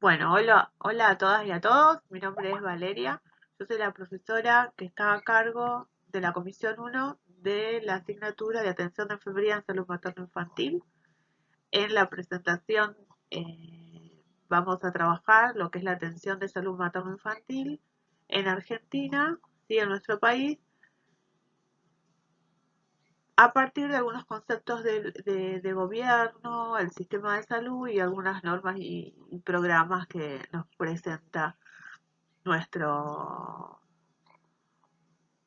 Bueno, hola a todas y a todos. Mi nombre es Valeria. Yo soy la profesora que está a cargo de la Comisión 1 de la asignatura de Atención de Enfermería en Salud Materno-Infantil. En la presentación vamos a trabajar lo que es la atención de salud materno-infantil en Argentina, ¿sí? En nuestro país, a partir de algunos conceptos de gobierno, el sistema de salud y algunas normas y programas que nos presenta nuestro,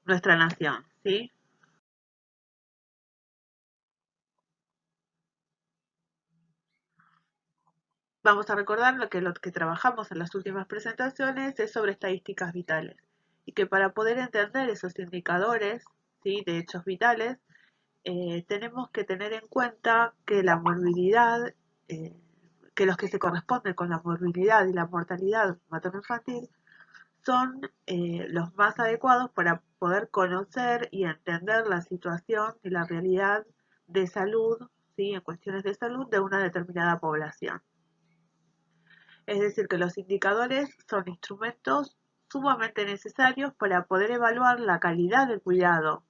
nuestra nación, ¿sí? Vamos a recordar lo que trabajamos en las últimas presentaciones es sobre estadísticas vitales y que para poder entender esos indicadores, ¿sí? De hechos vitales, tenemos que tener en cuenta que la morbilidad, eh, que los que se corresponden con la morbilidad y la mortalidad materno-infantil son los más adecuados para poder conocer y entender la situación y la realidad de salud, ¿sí? En cuestiones de salud de una determinada población. Es decir, que los indicadores son instrumentos sumamente necesarios para poder evaluar la calidad del cuidado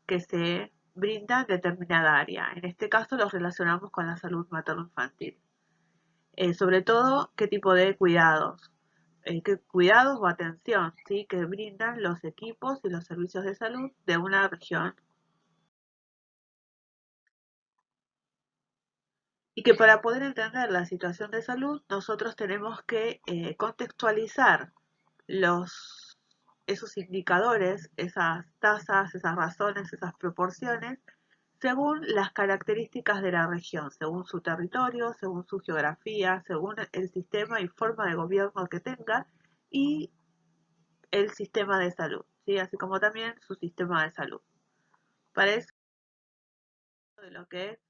que se brinda en determinada área. En este caso los relacionamos con la salud materno-infantil. Sobre todo, qué tipo de cuidados, qué cuidados o atención, ¿sí? Que brindan los equipos y los servicios de salud de una región. Y que para poder entender la situación de salud, nosotros tenemos que contextualizar esos indicadores, esas tasas, esas razones, esas proporciones, según las características de la región, según su territorio, según su geografía, según el sistema y forma de gobierno que tenga y el sistema de salud, ¿sí? Así como también su sistema de salud. Para eso, de lo que es,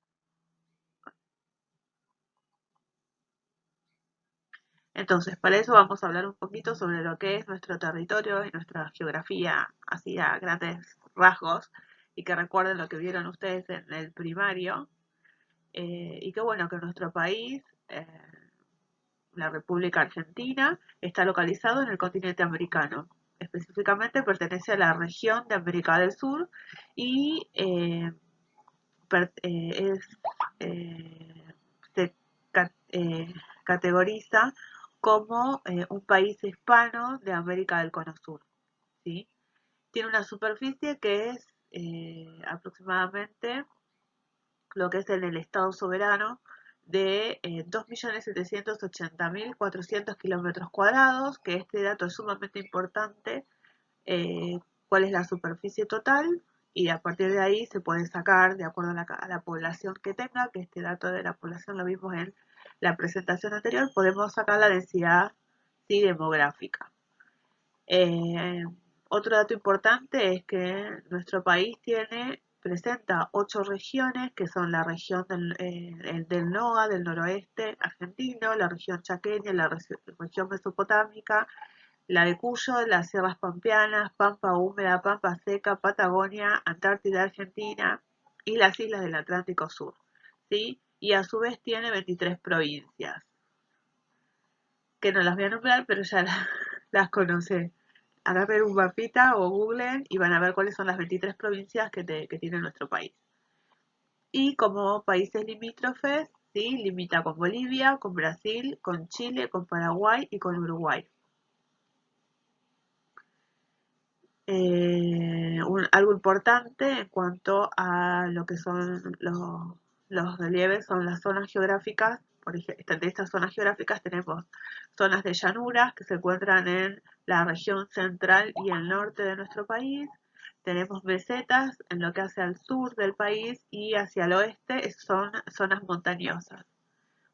entonces, para eso vamos a hablar un poquito sobre lo que es nuestro territorio y nuestra geografía, así a grandes rasgos, y que recuerden lo que vieron ustedes en el primario, y que bueno, que nuestro país, la República Argentina, está localizado en el continente americano. Específicamente pertenece a la región de América del Sur y es, se categoriza como un país hispano de América del Cono Sur, ¿sí? Tiene una superficie que es aproximadamente lo que es en el Estado soberano de 2.780.400 kilómetros cuadrados, que este dato es sumamente importante, cuál es la superficie total, y a partir de ahí se puede sacar, de acuerdo a la población que tenga, que este dato de la población lo vimos en la presentación anterior, podemos sacar la densidad, ¿sí? Demográfica. Eh, Otro dato importante es que nuestro país presenta 8 regiones, que son la región del NOA, del noroeste argentino, la región chaqueña, la región mesopotámica, la de Cuyo, las sierras pampeanas, Pampa húmeda, Pampa seca, Patagonia, Antártida Argentina y las islas del Atlántico Sur, ¿sí? Y a su vez tiene 23 provincias, que no las voy a nombrar, pero ya las conocen. Agarren un mapita o googlen y van a ver cuáles son las 23 provincias que tiene nuestro país. Y como países limítrofes, ¿sí? Limita con Bolivia, con Brasil, con Chile, con Paraguay y con Uruguay. Algo importante en cuanto a lo que son los relieves son las zonas geográficas. Por ejemplo, de estas zonas geográficas tenemos zonas de llanuras que se encuentran en la región central y el norte de nuestro país. Tenemos mesetas en lo que hace al sur del país y hacia el oeste son zonas montañosas.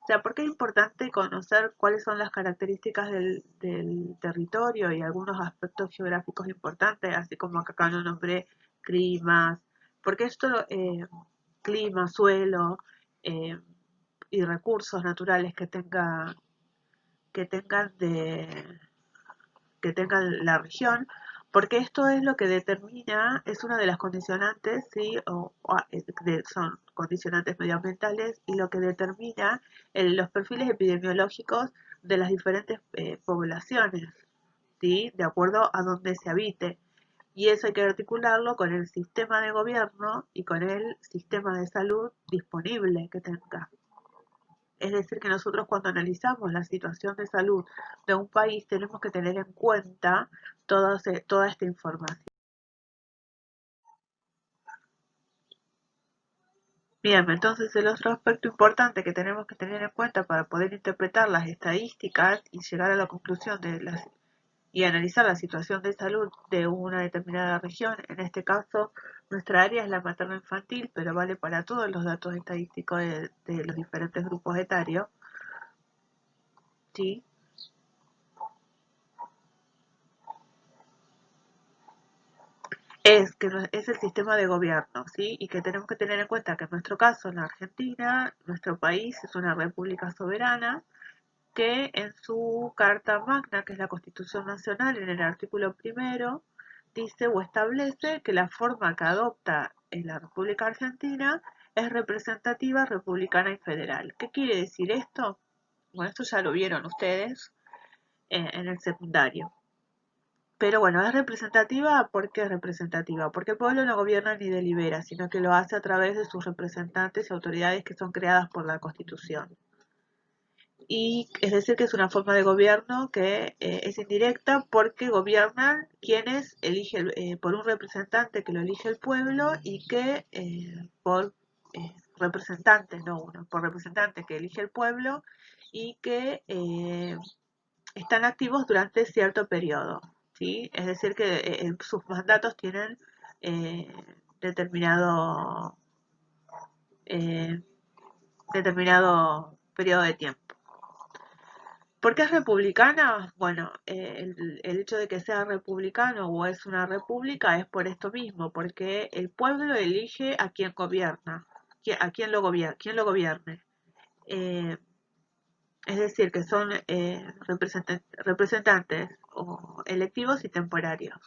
O sea, ¿por qué es importante conocer cuáles son las características del territorio y algunos aspectos geográficos importantes, así como acá no nombré climas? Porque esto, clima, suelo eh, y recursos naturales que tengan que tenga la región, porque esto es lo que determina, es una de las condicionantes, ¿sí? Son condicionantes medioambientales y lo que determina los perfiles epidemiológicos de las diferentes poblaciones, ¿sí? De acuerdo a donde se habite. Y eso hay que articularlo con el sistema de gobierno y con el sistema de salud disponible que tenga. Es decir, que nosotros cuando analizamos la situación de salud de un país tenemos que tener en cuenta toda esta información. Bien, entonces el otro aspecto importante que tenemos que tener en cuenta para poder interpretar las estadísticas y llegar a la conclusión y analizar la situación de salud de una determinada región, en este caso nuestra área es la materno-infantil, pero vale para todos los datos estadísticos de los diferentes grupos etarios, ¿sí? Es el sistema de gobierno, ¿sí? Y que tenemos que tener en cuenta que en nuestro caso, en la Argentina, nuestro país es una república soberana que en su Carta Magna, que es la Constitución Nacional, en el artículo primero, dice o establece que la forma que adopta en la República Argentina es representativa, republicana y federal. ¿Qué quiere decir esto? Bueno, esto ya lo vieron ustedes en el secundario. Pero bueno, es representativa. ¿Por qué es representativa? Porque el pueblo no gobierna ni delibera, sino que lo hace a través de sus representantes y autoridades que son creadas por la Constitución. Y es decir, que es una forma de gobierno que es indirecta porque gobiernan quienes eligen por un representante que lo elige el pueblo y que por representantes, no uno, por representantes que elige el pueblo y que están activos durante cierto periodo, ¿sí? Es decir, que sus mandatos tienen eh, determinado, eh, determinado periodo de tiempo. ¿Por qué es republicana? Bueno, el hecho de que sea republicano o es una república es por esto mismo, porque el pueblo elige a quien gobierna, a quien lo gobierne. Eh, es decir, que son representantes o electivos y temporarios.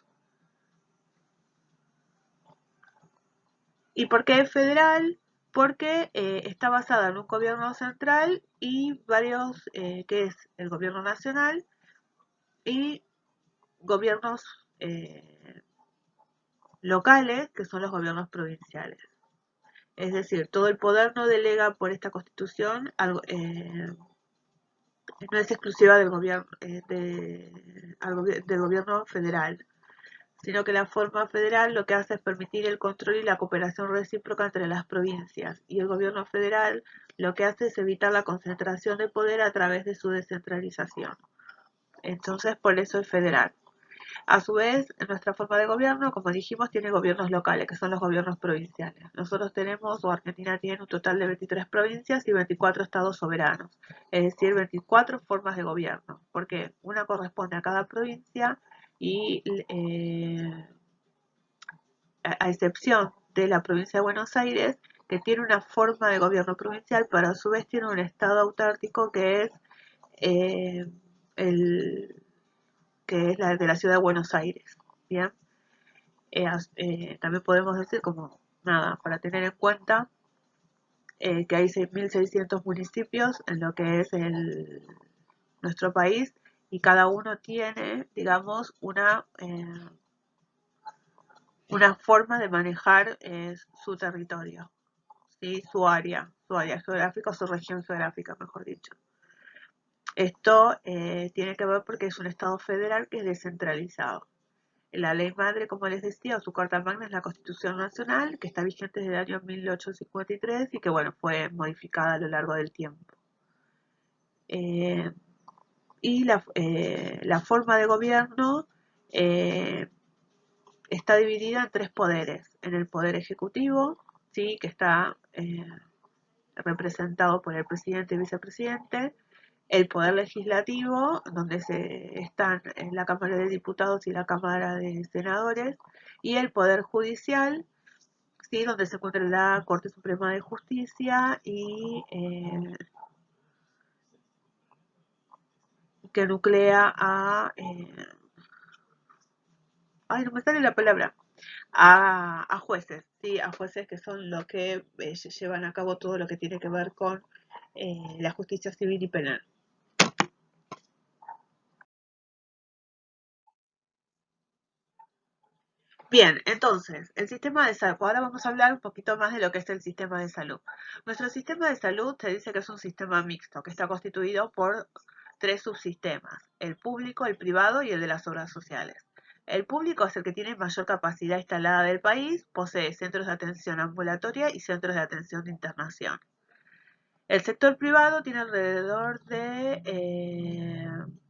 ¿Y por qué es federal? Porque está basada en un gobierno central y varios, que es el gobierno nacional y gobiernos locales, que son los gobiernos provinciales. Es decir, todo el poder no delega por esta constitución algo, no es exclusiva del gobierno, del gobierno federal, sino que la forma federal lo que hace es permitir el control y la cooperación recíproca entre las provincias, y el gobierno federal lo que hace es evitar la concentración de poder a través de su descentralización. Entonces, por eso es federal. A su vez, nuestra forma de gobierno, como dijimos, tiene gobiernos locales, que son los gobiernos provinciales. Nosotros tenemos, o Argentina tiene un total de 23 provincias y 24 estados soberanos, es decir, 24 formas de gobierno, porque una corresponde a cada provincia y a excepción de la provincia de Buenos Aires, que tiene una forma de gobierno provincial, pero a su vez tiene un estado autárquico que es eh, el que es la de la ciudad de Buenos Aires. Bien, también podemos decir como nada para tener en cuenta que hay 6.600 municipios en lo que es nuestro país y cada uno tiene, digamos, una forma de manejar su territorio, ¿sí? Su área geográfica o su región geográfica, mejor dicho. Esto tiene que ver porque es un Estado federal que es descentralizado. La ley madre, como les decía, o su carta magna es la Constitución Nacional, que está vigente desde el año 1853 y que, bueno, fue modificada a lo largo del tiempo. Y la forma de gobierno está dividida en tres poderes. En el poder ejecutivo, ¿sí? Que está representado por el presidente y vicepresidente. El poder legislativo, donde están en la Cámara de Diputados y la Cámara de Senadores, y el poder judicial, ¿sí? Donde se encuentra la Corte Suprema de Justicia y que nuclea ay, no me sale la palabra, a jueces, ¿sí? A jueces que son los que llevan a cabo todo lo que tiene que ver con la justicia civil y penal. Bien, entonces, el sistema de salud. Ahora vamos a hablar un poquito más de lo que es el sistema de salud. Nuestro sistema de salud se dice que es un sistema mixto, que está constituido por 3 subsistemas: el público, el privado y el de las obras sociales. El público es el que tiene mayor capacidad instalada del país, posee centros de atención ambulatoria y centros de atención de internación. El sector privado tiene alrededor de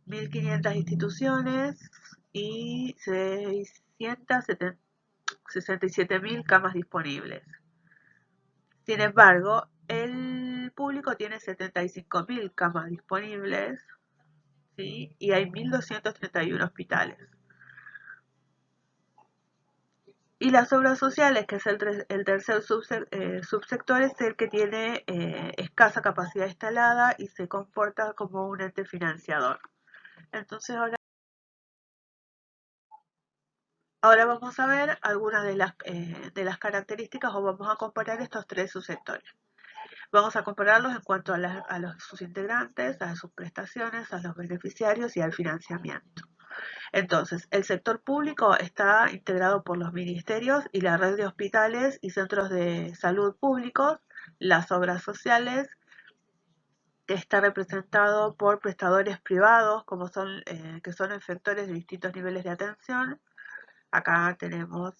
1.500 instituciones y 667.000 camas disponibles. Sin embargo, el público tiene 75.000 camas disponibles, ¿sí? Y hay 1.231 hospitales. Y las obras sociales, que es el tercer subsector, es el que tiene escasa capacidad instalada y se comporta como un ente financiador. Entonces ahora vamos a ver algunas de las características, o vamos a comparar estos 3 subsectores. Vamos a compararlos en cuanto a sus integrantes, a sus prestaciones, a los beneficiarios y al financiamiento. Entonces, el sector público está integrado por los ministerios y la red de hospitales y centros de salud públicos. Las obras sociales, que está representado por prestadores privados, que son efectores de distintos niveles de atención. Acá tenemos,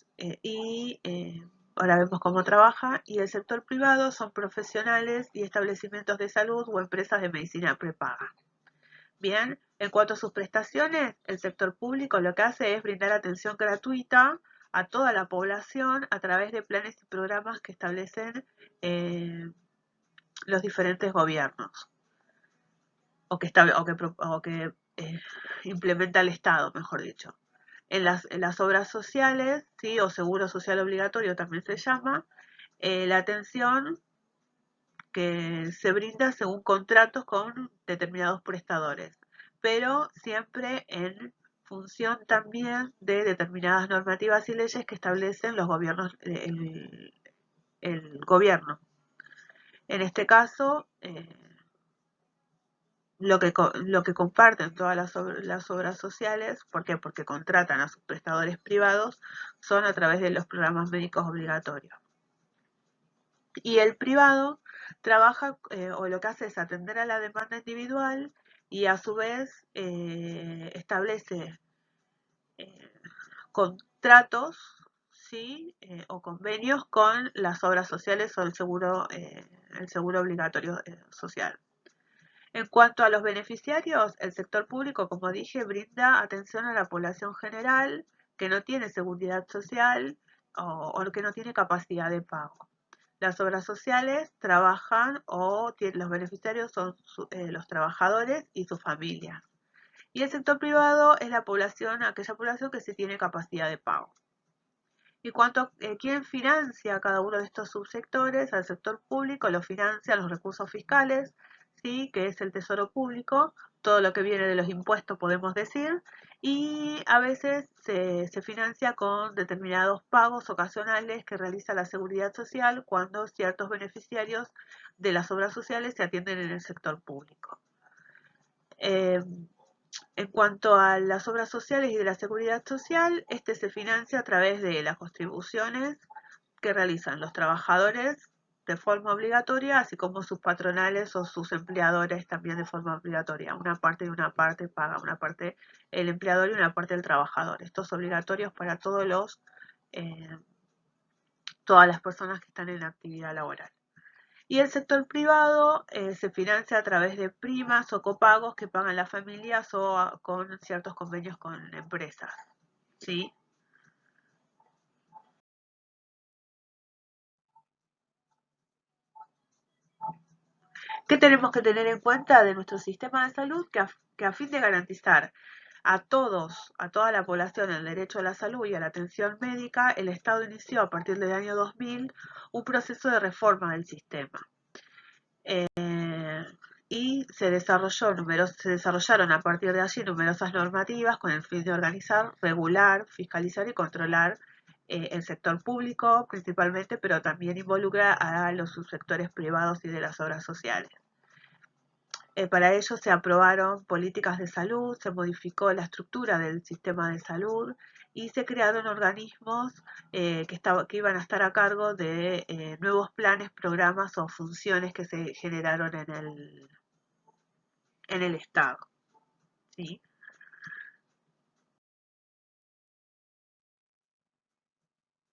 ahora vemos cómo trabaja. Y el sector privado son profesionales y establecimientos de salud o empresas de medicina prepaga. Bien, en cuanto a sus prestaciones, el sector público lo que hace es brindar atención gratuita a toda la población a través de planes y programas que establecen los diferentes gobiernos o que implementa el Estado, mejor dicho. En las obras sociales, ¿sí? O seguro social obligatorio también se llama, la atención que se brinda según contratos con determinados prestadores, pero siempre en función también de determinadas normativas y leyes que establecen los gobiernos, el gobierno. En este caso, lo que comparten todas las obras sociales, ¿por qué? Porque contratan a sus prestadores privados, son a través de los programas médicos obligatorios. Y el privado trabaja, o lo que hace es atender a la demanda individual y a su vez establece contratos, ¿sí? O convenios con las obras sociales o el seguro obligatorio social. En cuanto a los beneficiarios, el sector público, como dije, brinda atención a la población general que no tiene seguridad social o que no tiene capacidad de pago. Las obras sociales trabajan los beneficiarios son los trabajadores y sus familias. Y el sector privado es aquella población que sí tiene capacidad de pago. Y cuanto a quién financia cada uno de estos subsectores, al sector público lo financian los recursos fiscales, ¿sí? Que es el tesoro público, todo lo que viene de los impuestos podemos decir, y a veces se financia con determinados pagos ocasionales que realiza la seguridad social cuando ciertos beneficiarios de las obras sociales se atienden en el sector público. En cuanto a las obras sociales y de la seguridad social, este se financia a través de las contribuciones que realizan los trabajadores de forma obligatoria, así como sus patronales o sus empleadores también de forma obligatoria. Una parte paga, una parte el empleador y una parte el trabajador. Esto es obligatorio para todas las personas que están en la actividad laboral. Y el sector privado se financia a través de primas o copagos que pagan las familias o con ciertos convenios con empresas, ¿sí? ¿Qué tenemos que tener en cuenta de nuestro sistema de salud? Que a fin de garantizar a toda la población el derecho a la salud y a la atención médica, el Estado inició a partir del año 2000 un proceso de reforma del sistema. Y se desarrollaron a partir de allí numerosas normativas con el fin de organizar, regular, fiscalizar y controlar el sector público principalmente, pero también involucra a los subsectores privados y de las obras sociales. Para ello se aprobaron políticas de salud, se modificó la estructura del sistema de salud y se crearon organismos que iban a estar a cargo de nuevos planes, programas o funciones que se generaron en el Estado. ¿Sí?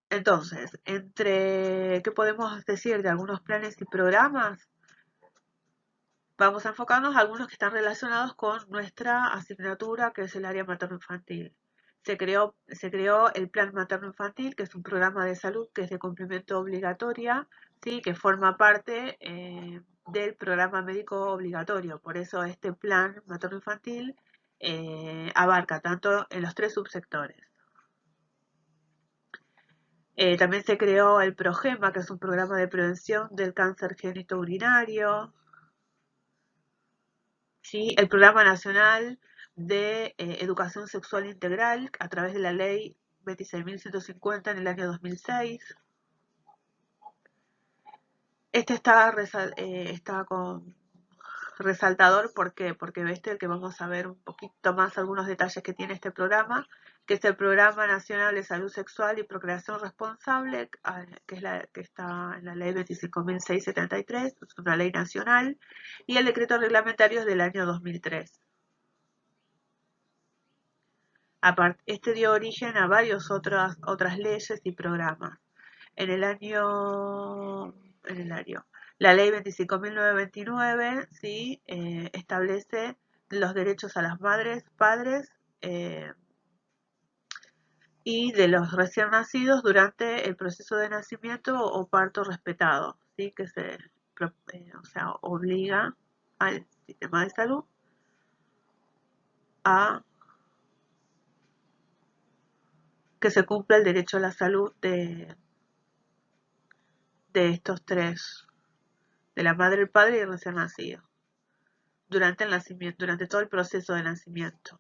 Entonces, ¿qué podemos decir de algunos planes y programas? Vamos a enfocarnos a algunos que están relacionados con nuestra asignatura, que es el área materno-infantil. Se creó el Plan Materno-Infantil, que es un programa de salud que es de cumplimiento obligatoria, ¿sí? Que forma parte del programa médico obligatorio. Por eso este Plan Materno-Infantil abarca tanto en los 3 subsectores. También se creó el PROGEMA, que es un programa de prevención del cáncer genitourinario. ¿Sí? El Programa Nacional de Educación Sexual Integral a través de la Ley 26.150 en el año 2006. Este está con resaltador, ¿por qué? Porque el que vamos a ver un poquito más algunos detalles que tiene este programa, que es el Programa Nacional de Salud Sexual y Procreación Responsable, que está en la Ley 25.673, es una ley nacional, y el decreto reglamentario es del año 2003. Este dio origen a varias otras leyes y programas. En el año, la ley 25.929, ¿sí? Establece los derechos a las madres, padres y de los recién nacidos durante el proceso de nacimiento o parto respetado, ¿sí? Que obliga al sistema de salud a que se cumpla el derecho a la salud de estos 3, de la madre, el padre y el recién nacido, durante el nacimiento, durante todo el proceso de nacimiento.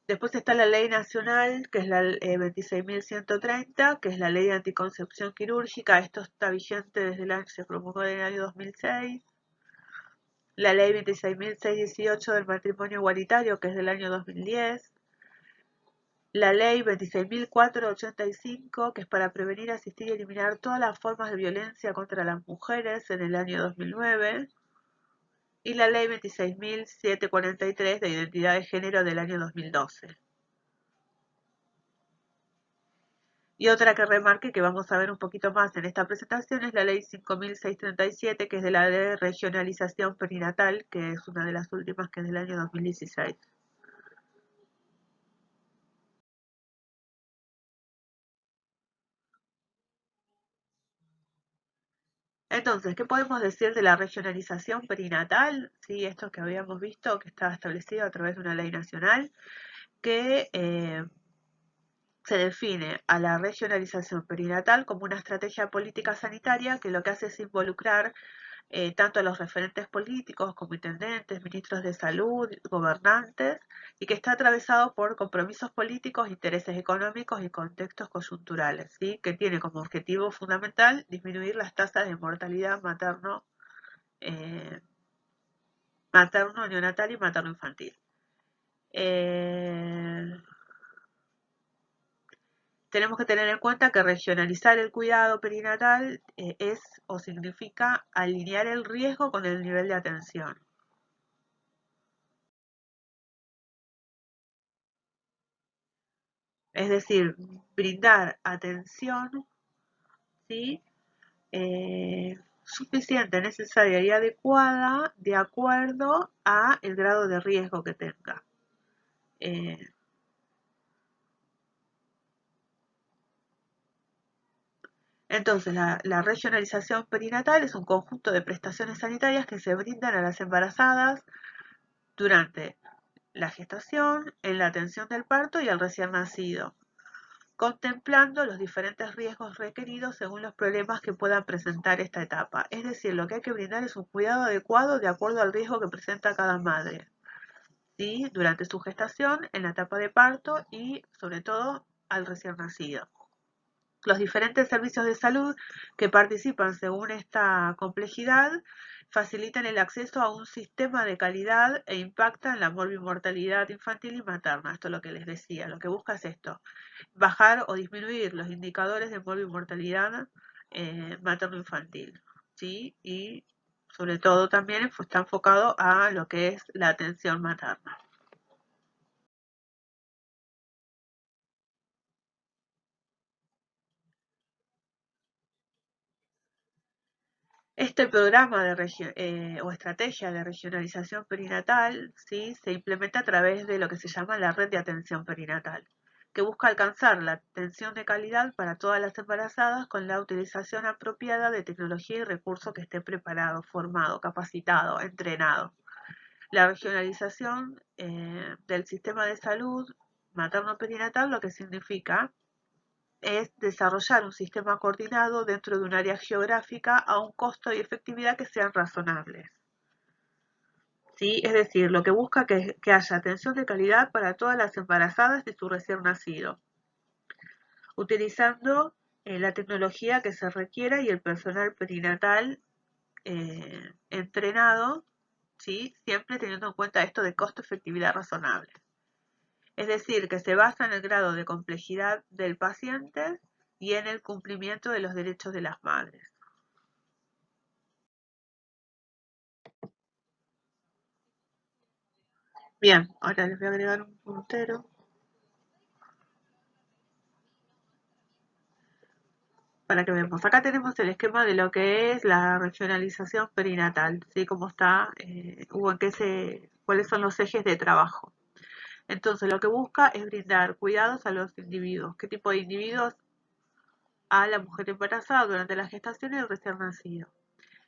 Después está la ley nacional, que es la 26.130, que es la ley de anticoncepción quirúrgica. Esto está vigente desde se promulgó en el año 2006. La ley 26.618 del matrimonio igualitario, que es del año 2010. La ley 26.485, que es para prevenir, asistir y eliminar todas las formas de violencia contra las mujeres, en el año 2009. Y la ley 26.743 de identidad de género del año 2012. Y otra que remarque, que vamos a ver un poquito más en esta presentación, es la ley 5.637, que es de la de regionalización perinatal, que es una de las últimas, que es del año 2016. Entonces, ¿qué podemos decir de la regionalización perinatal? Sí, esto que habíamos visto, que estaba establecido a través de una ley nacional, que se define a la regionalización perinatal como una estrategia política sanitaria que lo que hace es involucrar tanto a los referentes políticos como intendentes, ministros de salud, gobernantes, y que está atravesado por compromisos políticos, intereses económicos y contextos coyunturales, ¿sí? Que tiene como objetivo fundamental disminuir las tasas de mortalidad materno, neonatal y materno-infantil. Tenemos que tener en cuenta que regionalizar el cuidado perinatal es o significa alinear el riesgo con el nivel de atención. Es decir, brindar atención, ¿sí? Suficiente, necesaria y adecuada de acuerdo a el grado de riesgo que tenga. Entonces, la regionalización perinatal es un conjunto de prestaciones sanitarias que se brindan a las embarazadas durante la gestación, en la atención del parto y al recién nacido, contemplando los diferentes riesgos requeridos según los problemas que puedan presentar esta etapa. Es decir, lo que hay que brindar es un cuidado adecuado de acuerdo al riesgo que presenta cada madre, ¿sí? Durante su gestación, en la etapa de parto y sobre todo al recién nacido. Los diferentes servicios de salud que participan según esta complejidad facilitan el acceso a un sistema de calidad e impactan la morbimortalidad infantil y materna. Esto es lo que les decía. Lo que busca es esto, bajar o disminuir los indicadores de morbimortalidad materno-infantil, ¿sí? Y sobre todo también está enfocado a lo que es la atención materna. Este programa o estrategia de regionalización perinatal, ¿sí? Se implementa a través de lo que se llama la red de atención perinatal, que busca alcanzar la atención de calidad para todas las embarazadas con la utilización apropiada de tecnología y recursos que esté preparado, formado, capacitado, entrenado. La regionalización del sistema de salud materno-perinatal lo que significa es desarrollar un sistema coordinado dentro de un área geográfica a un costo y efectividad que sean razonables. ¿Sí? Es decir, lo que busca que haya atención de calidad para todas las embarazadas de su recién nacido, utilizando la tecnología que se requiera y el personal perinatal entrenado, ¿sí? Siempre teniendo en cuenta esto de costo-efectividad razonable. Es decir, que se basa en el grado de complejidad del paciente y en el cumplimiento de los derechos de las madres. Bien, ahora les voy a agregar un puntero para que veamos. Acá tenemos el esquema de lo que es la regionalización perinatal, ¿sí? Cómo está, o en cuáles son los ejes de trabajo. Entonces, lo que busca es brindar cuidados a los individuos. ¿Qué tipo de individuos? A la mujer embarazada durante la gestación y el recién nacido.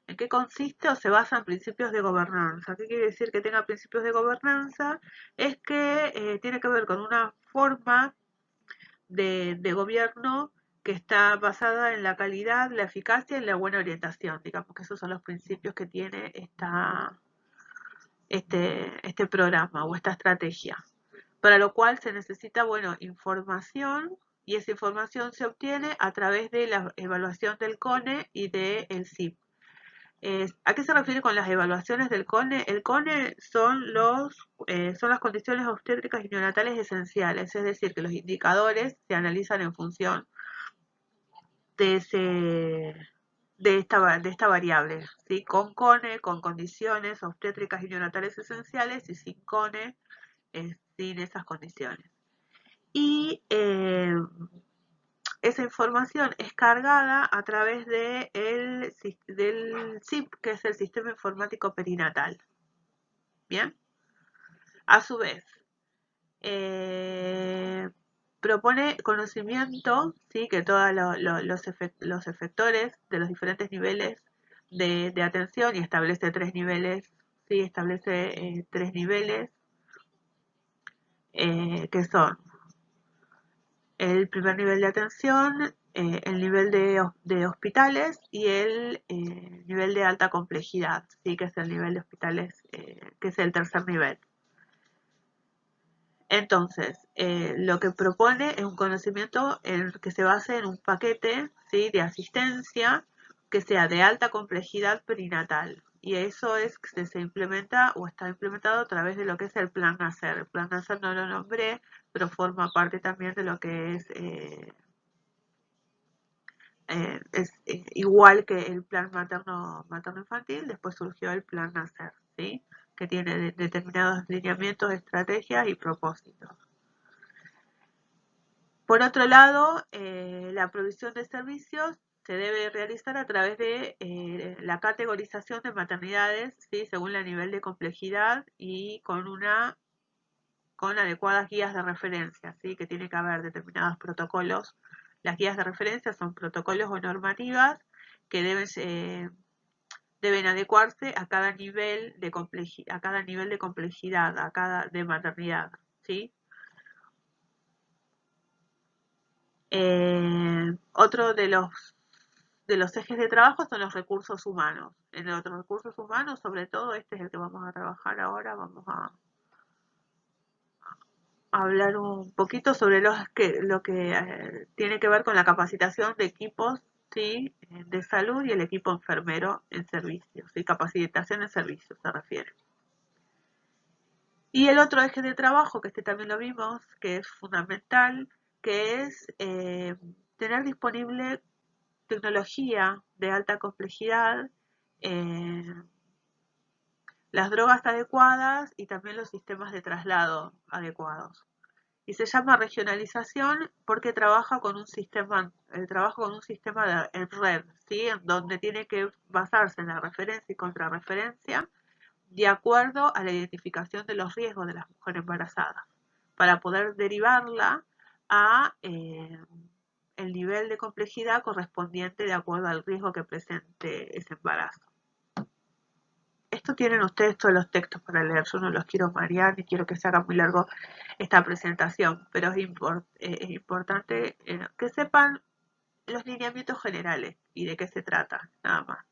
¿En qué consiste o se basa en principios de gobernanza? ¿Qué quiere decir que tenga principios de gobernanza? Es que tiene que ver con una forma de gobierno que está basada en la calidad, la eficacia y la buena orientación. Digamos que esos son los principios que tiene este programa o esta estrategia. Para lo cual se necesita, bueno, información, y esa información se obtiene a través de la evaluación del CONE y del CIP. ¿A qué se refiere con las evaluaciones del CONE? El CONE son las condiciones obstétricas y neonatales esenciales, es decir, que los indicadores se analizan en función de, esta variable, ¿sí? Con CONE, con condiciones obstétricas y neonatales esenciales, y sin CONE, sin esas condiciones. Y esa información es cargada a través del SIP, que es el Sistema Informático Perinatal. Bien, a su vez, propone conocimiento, ¿sí? Que todos los efectores de los diferentes niveles de atención, y establece tres niveles, ¿sí? Establece tres niveles que son el primer nivel de atención, el nivel de hospitales y el nivel de alta complejidad, ¿sí? Que es el nivel de hospitales, que es el tercer nivel. Entonces, lo que propone es un conocimiento que se base en un paquete, ¿sí? De asistencia que sea de alta complejidad perinatal. Y eso es que se implementa o está implementado a través de lo que es el Plan Nacer. El Plan Nacer no lo nombré, pero forma parte también de lo que es igual que el Plan materno-infantil. Después surgió el Plan Nacer, ¿sí? Que tiene determinados lineamientos, estrategias y propósitos. Por otro lado, la provisión de servicios se debe realizar a través de la categorización de maternidades, ¿sí? Según el nivel de complejidad y con adecuadas guías de referencia, ¿sí? Que tiene que haber determinados protocolos. Las guías de referencia son protocolos o normativas que deben adecuarse a cada nivel de complejidad, de maternidad, ¿sí? Otro de los ejes de trabajo son los recursos humanos. En los recursos humanos, sobre todo, este es el que vamos a trabajar ahora. Vamos a hablar un poquito sobre lo que tiene que ver con la capacitación de equipos, ¿sí? De salud y el equipo enfermero en servicios, y capacitación en servicios se refiere. Y el otro eje de trabajo, que este también lo vimos, que es fundamental, que es tener disponible tecnología de alta complejidad, eh, las drogas adecuadas y también los sistemas de traslado adecuados. Y se llama regionalización porque trabaja con un sistema, en red, ¿sí? En donde tiene que basarse en la referencia y contrarreferencia de acuerdo a la identificación de los riesgos de las mujeres embarazadas, para poder derivarla a el nivel de complejidad correspondiente de acuerdo al riesgo que presente ese embarazo. Esto tienen ustedes todos los textos para leer, yo no los quiero marear ni quiero que se haga muy largo esta presentación, pero es importante que sepan los lineamientos generales y de qué se trata, nada más.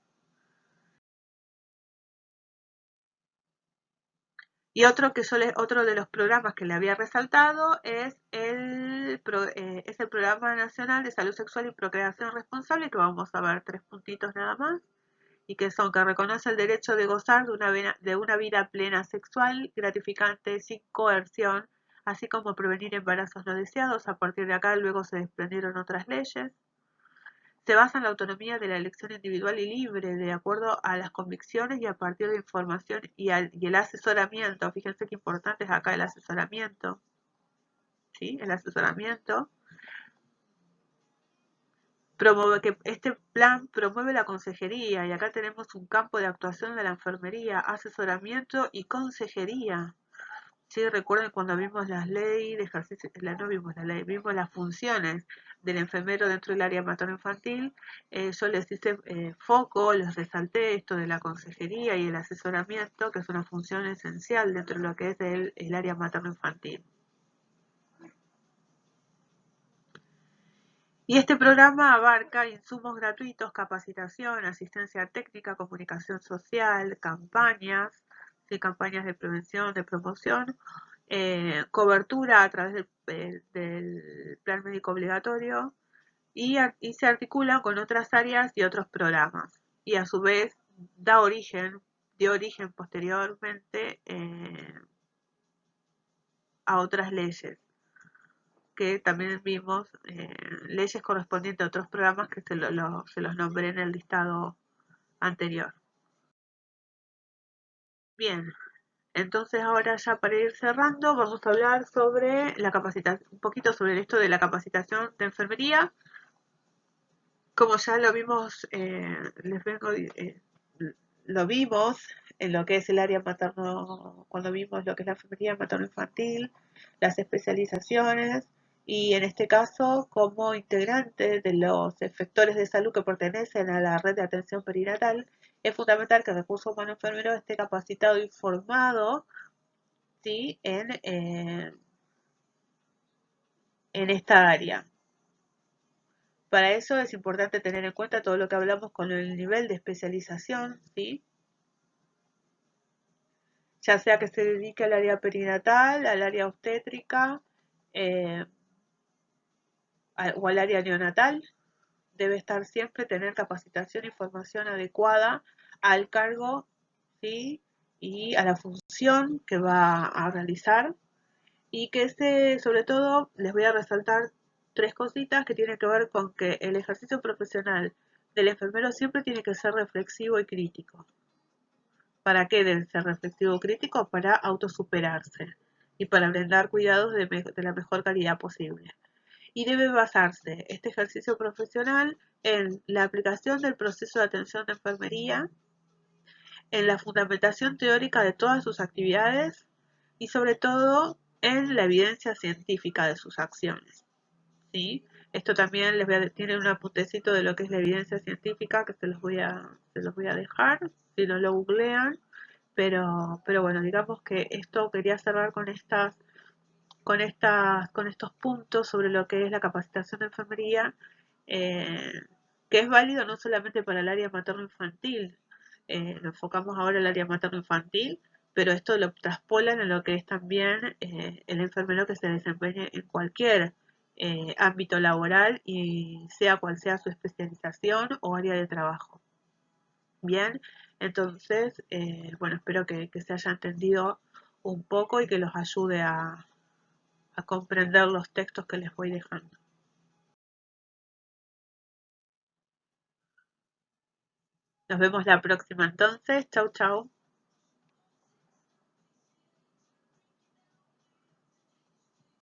Y otro de los programas que le había resaltado es el Programa Nacional de Salud Sexual y Procreación Responsable, que vamos a ver 3 puntitos nada más, y que son que reconoce el derecho de gozar de una vida plena sexual, gratificante, sin coerción, así como prevenir embarazos no deseados. A partir de acá luego se desprendieron otras leyes. Se basa en la autonomía de la elección individual y libre, de acuerdo a las convicciones y a partir de información y el asesoramiento. Fíjense qué importante es acá el asesoramiento. ¿Sí? El asesoramiento. Que este plan promueve la consejería y acá tenemos un campo de actuación de la enfermería, asesoramiento y consejería. Sí, recuerden cuando vimos las leyes de ejercicio, no vimos la ley, vimos las funciones del enfermero dentro del área materno-infantil. Yo les hice foco, les resalté esto de la consejería y el asesoramiento, que es una función esencial dentro de lo que es el área materno-infantil. Y este programa abarca insumos gratuitos, capacitación, asistencia técnica, comunicación social, campañas, ¿sí? Campañas de prevención, de promoción, cobertura a través del plan médico obligatorio y se articulan con otras áreas y otros programas. Y a su vez dio origen posteriormente a otras leyes, que también vimos leyes correspondientes a otros programas que se los nombré en el listado anterior. Bien, entonces ahora ya para ir cerrando vamos a hablar sobre la capacitación, un poquito sobre esto de la capacitación de enfermería. Como ya lo vimos, lo vimos en lo que es el área materno, cuando vimos lo que es la enfermería materno-infantil, las especializaciones, y en este caso como integrante de los efectores de salud que pertenecen a la red de atención perinatal, es fundamental que el recurso humano enfermero esté capacitado e informado, ¿sí? En esta área. Para eso es importante tener en cuenta todo lo que hablamos con el nivel de especialización, ¿sí? Ya sea que se dedique al área perinatal, al área obstétrica eh, o al área neonatal, debe estar siempre tener capacitación y formación adecuada al cargo, ¿sí? Y a la función que va a realizar, y que sobre todo les voy a resaltar 3 cositas que tienen que ver con que el ejercicio profesional del enfermero siempre tiene que ser reflexivo y crítico. ¿Para qué debe ser reflexivo y crítico? Para autosuperarse y para brindar cuidados de la mejor calidad posible. Y debe basarse este ejercicio profesional en la aplicación del proceso de atención de enfermería, en la fundamentación teórica de todas sus actividades y sobre todo en la evidencia científica de sus acciones. ¿Sí? Esto también tiene un apuntecito de lo que es la evidencia científica que se los voy a dejar, si no lo googlean, pero bueno, digamos que esto quería cerrar con estos puntos sobre lo que es la capacitación de enfermería, eh, que es válido no solamente para el área materno-infantil, lo enfocamos ahora en el área materno-infantil, pero esto lo traspolan en lo que es también el enfermero que se desempeñe en cualquier ámbito laboral y sea cual sea su especialización o área de trabajo. Bien, entonces, bueno, espero que se haya entendido un poco y que los ayude a comprender los textos que les voy dejando. Nos vemos la próxima entonces. Chau, chau.